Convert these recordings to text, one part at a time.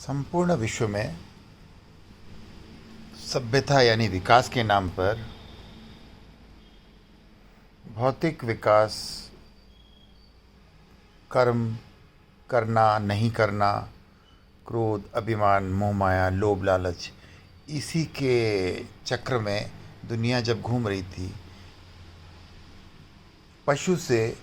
संपूर्ण विश्व में सभ्यता यानी विकास के नाम पर भौतिक विकास, कर्म करना नहीं करना, क्रोध, अभिमान, मोह माया, लोभ लालच, इसी के चक्र में दुनिया जब घूम रही थी, पशु से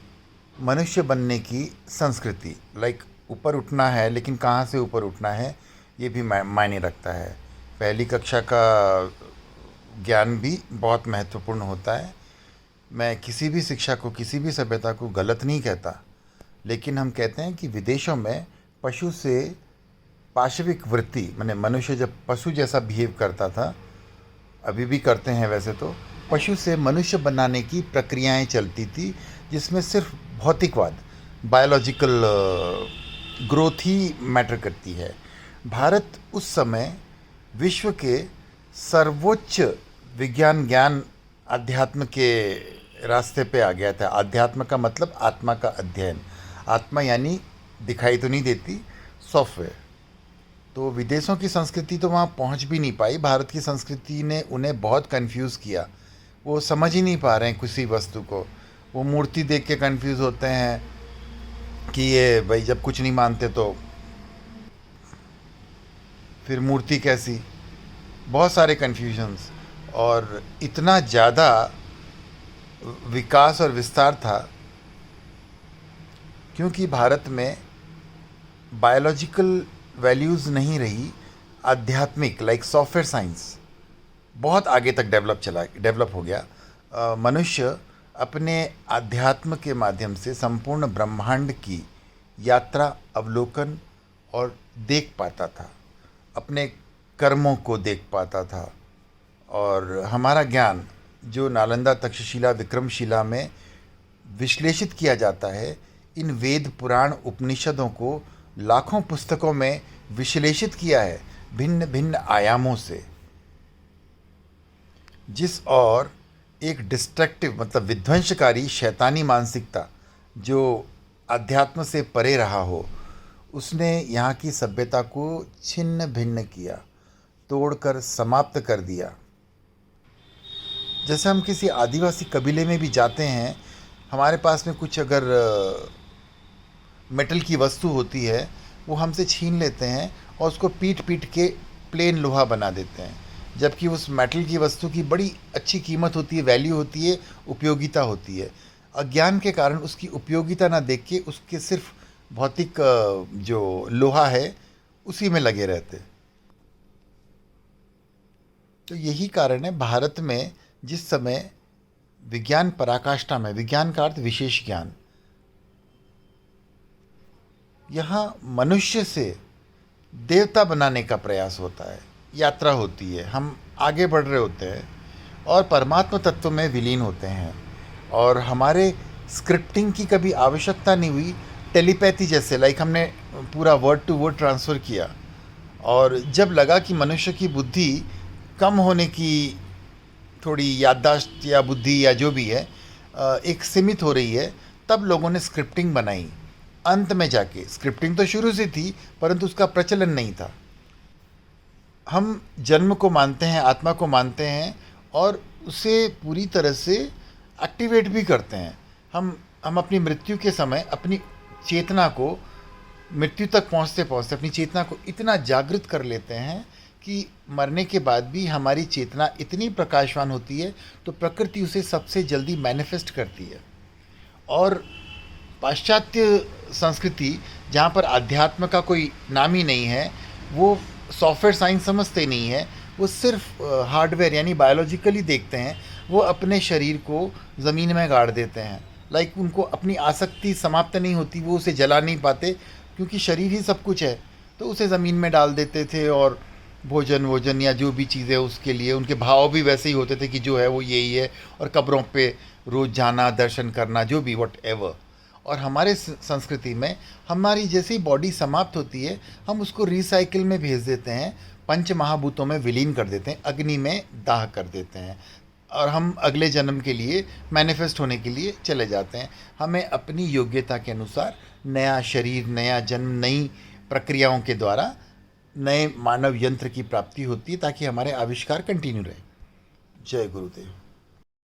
मनुष्य बनने की संस्कृति, लाइक ऊपर उठना है, लेकिन कहाँ से ऊपर उठना है ये भी मायने रखता है। पहली कक्षा का ज्ञान भी बहुत महत्वपूर्ण होता है। मैं किसी भी शिक्षा को, किसी भी सभ्यता को गलत नहीं कहता, लेकिन हम कहते हैं कि विदेशों में पशु से पाशविक वृत्ति, माने मनुष्य जब पशु जैसा बिहेव करता था, अभी भी करते हैं वैसे तो, पशु से मनुष्य बनाने की प्रक्रियाएं चलती थी, जिसमें सिर्फ भौतिकवाद, बायोलॉजिकल ग्रोथ ही मैटर करती है। भारत उस समय विश्व के सर्वोच्च विज्ञान, ज्ञान, अध्यात्म के रास्ते पे आ गया था। अध्यात्म का मतलब आत्मा का अध्ययन। आत्मा यानी दिखाई तो नहीं देती, सॉफ्टवेयर। तो विदेशों की संस्कृति तो वहाँ पहुँच भी नहीं पाई। भारत की संस्कृति ने उन्हें बहुत कंफ्यूज किया। वो समझ ही नहीं पा रहे हैं किसी वस्तु को। वो मूर्ति देख के कंफ्यूज होते हैं कि ये भाई जब कुछ नहीं मानते तो फिर मूर्ति कैसी। बहुत सारे कन्फ्यूजन्स, और इतना ज़्यादा विकास और विस्तार था क्योंकि भारत में बायोलॉजिकल वैल्यूज़ नहीं रही, आध्यात्मिक, लाइक सॉफ्टवेयर साइंस बहुत आगे तक डेवलप हो गया। मनुष्य अपने आध्यात्म के माध्यम से संपूर्ण ब्रह्मांड की यात्रा, अवलोकन और देख पाता था, अपने कर्मों को देख पाता था। और हमारा ज्ञान जो नालंदा, तक्षशिला, विक्रमशिला में विश्लेषित किया जाता है, इन वेद, पुराण, उपनिषदों को लाखों पुस्तकों में विश्लेषित किया है भिन्न भिन्न आयामों से। जिस और एक डिस्ट्रक्टिव, मतलब विध्वंसकारी शैतानी मानसिकता जो अध्यात्म से परे रहा हो, उसने यहाँ की सभ्यता को छिन्न भिन्न किया, तोड़कर समाप्त कर दिया। जैसे हम किसी आदिवासी कबीले में भी जाते हैं, हमारे पास में कुछ अगर मेटल की वस्तु होती है, वो हमसे छीन लेते हैं और उसको पीट पीट के प्लेन लोहा बना देते हैं, जबकि उस मेटल की वस्तु की बड़ी अच्छी कीमत होती है, वैल्यू होती है, उपयोगिता होती है। अज्ञान के कारण उसकी उपयोगिता ना देख के उसके सिर्फ भौतिक जो लोहा है उसी में लगे रहते। तो यही कारण है भारत में जिस समय विज्ञान पराकाष्ठा में, विज्ञान का अर्थ विशेष ज्ञान, यहाँ मनुष्य से देवता बनाने का प्रयास होता है, यात्रा होती है, हम आगे बढ़ रहे होते हैं और परमात्मा तत्व में विलीन होते हैं। और हमारे स्क्रिप्टिंग की कभी आवश्यकता नहीं हुई। टेलीपैथी जैसे, लाइक हमने पूरा वर्ड टू वर्ड ट्रांसफ़र किया, और जब लगा कि मनुष्य की बुद्धि कम होने की, थोड़ी याददाश्त या बुद्धि या जो भी है एक सीमित हो रही है, तब लोगों ने स्क्रिप्टिंग बनाई। अंत में जाके स्क्रिप्टिंग तो शुरू से थी, परंतु उसका प्रचलन नहीं था। हम जन्म को मानते हैं, आत्मा को मानते हैं, और उसे पूरी तरह से एक्टिवेट भी करते हैं। हम अपनी मृत्यु के समय अपनी चेतना को, मृत्यु तक पहुंचते पहुंचते अपनी चेतना को इतना जागृत कर लेते हैं कि मरने के बाद भी हमारी चेतना इतनी प्रकाशवान होती है, तो प्रकृति उसे सबसे जल्दी मैनिफेस्ट करती है। और पाश्चात्य संस्कृति, जहाँ पर अध्यात्म का कोई नाम ही नहीं है, वो सॉफ्टवेयर साइंस समझते नहीं है, वो सिर्फ हार्डवेयर यानी बायोलॉजिकली देखते हैं। वो अपने शरीर को ज़मीन में गाड़ देते हैं, लाइक उनको अपनी आसक्ति समाप्त नहीं होती, वो उसे जला नहीं पाते, क्योंकि शरीर ही सब कुछ है, तो उसे ज़मीन में डाल देते थे। और भोजन या जो भी चीज़ें उसके लिए, उनके भाव भी वैसे ही होते थे कि जो है वो यही है, और कब्रों पे रोज़ जाना, दर्शन करना, जो भी वट एवर। और हमारे संस्कृति में हमारी जैसी बॉडी समाप्त होती है, हम उसको रिसाइकिल में भेज देते हैं, पंच महाभूतों में विलीन कर देते हैं, अग्नि में दाह कर देते हैं, और हम अगले जन्म के लिए मैनिफेस्ट होने के लिए चले जाते हैं। हमें अपनी योग्यता के अनुसार नया शरीर, नया जन्म, नई प्रक्रियाओं के द्वारा नए मानव यंत्र की प्राप्ति होती है ताकि हमारे आविष्कार कंटिन्यू रहे। जय गुरुदेव।